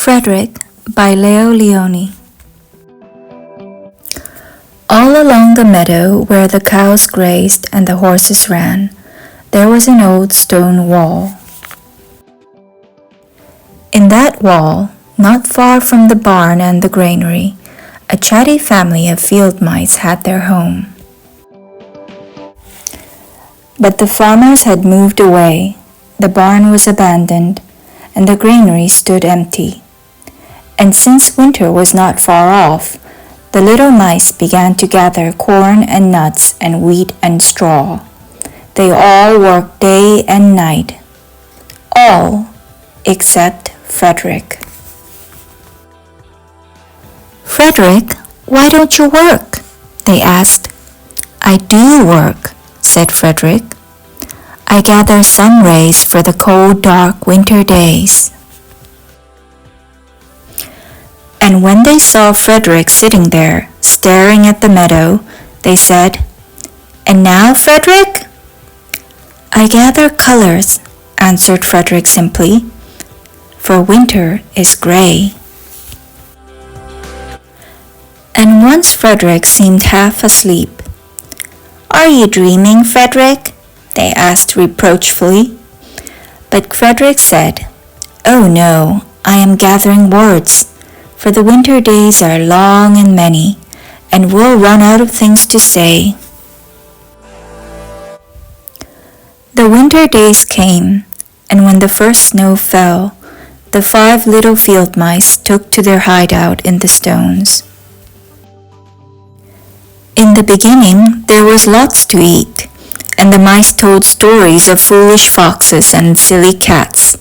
Frederick by Leo Lionni. All along the meadow where the cows grazed and the horses ran, there was an old stone wall. In that wall, not far from the barn and the granary, a chatty family of field mice had their home. But the farmers had moved away, the barn was abandoned, and the granary stood empty. And since winter was not far off, the little mice began to gather corn and nuts and wheat and straw. They all worked day and night. All except Frederick. "Frederick, why don't you work?" they asked. "I do work," said Frederick. "I gather sun rays for the cold, dark winter days." And when they saw Frederick sitting there, staring at the meadow, they said, "And now, Frederick?" "I gather colors," answered Frederick simply, "for winter is gray." And once Frederick seemed half asleep. "Are you dreaming, Frederick?" they asked reproachfully. But Frederick said, "Oh no, I am gathering words, for the winter days are long and many, and we'll run out of things to say." The winter days came, and when the first snow fell, the 5 little field mice took to their hideout in the stones. In the beginning, there was lots to eat, and the mice told stories of foolish foxes and silly cats.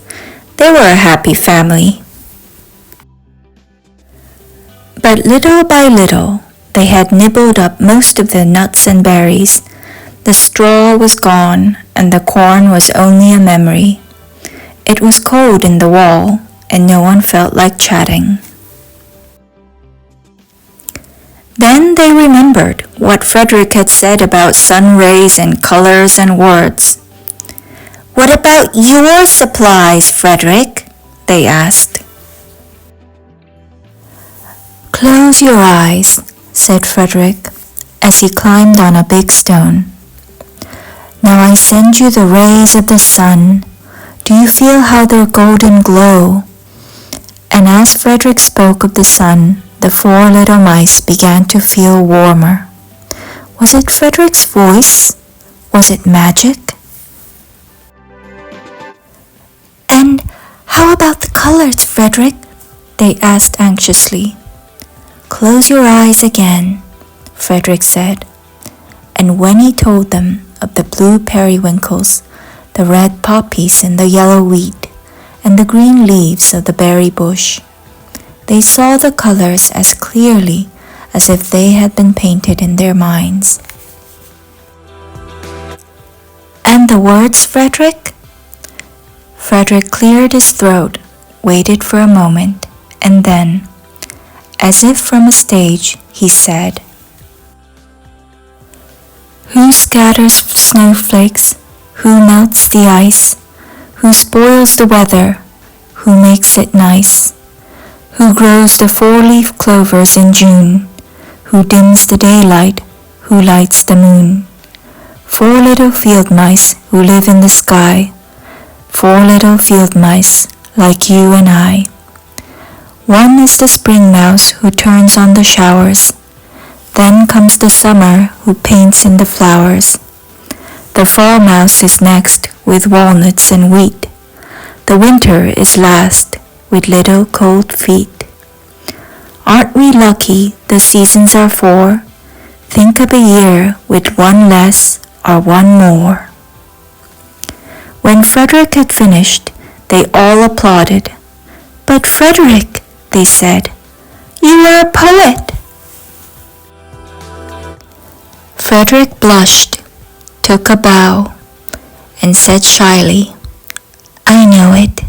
They were a happy family. But little by little, they had nibbled up most of the nuts and berries. The straw was gone, and the corn was only a memory. It was cold in the wall, and no one felt like chatting. Then they remembered what Frederick had said about sun rays and colors and words. "What about your supplies, Frederick?" they asked. "Close your eyes," said Frederick, as he climbed on a big stone. "Now I send you the rays of the sun. Do you feel how their golden glow?" And as Frederick spoke of the sun, the 4 little mice began to feel warmer. Was it Frederick's voice? Was it magic? "And how about the colors, Frederick?" they asked anxiously. "Close your eyes again," Frederick said. And when he told them of the blue periwinkles, the red poppies and the yellow wheat, and the green leaves of the berry bush, they saw the colors as clearly as if they had been painted in their minds. "And the words, Frederick?" Frederick cleared his throat, waited for a moment, and then, as if from a stage, he said, "Who scatters snowflakes? Who melts the ice? Who spoils the weather? Who makes it nice? Who grows the 4-leaf clovers in June? Who dims the daylight? Who lights the moon? 4 little field mice who live in the sky, 4 little field mice like you and I. One is the spring mouse who turns on the showers. Then comes the summer who paints in the flowers. The fall mouse is next with walnuts and wheat. The winter is last with little cold feet. Aren't we lucky the seasons are 4? Think of a year with 1 less or 1 more." When Frederick had finished, they all applauded. "But Frederick," they said, "you are a poet." Frederick blushed, took a bow, and said shyly, "I know it."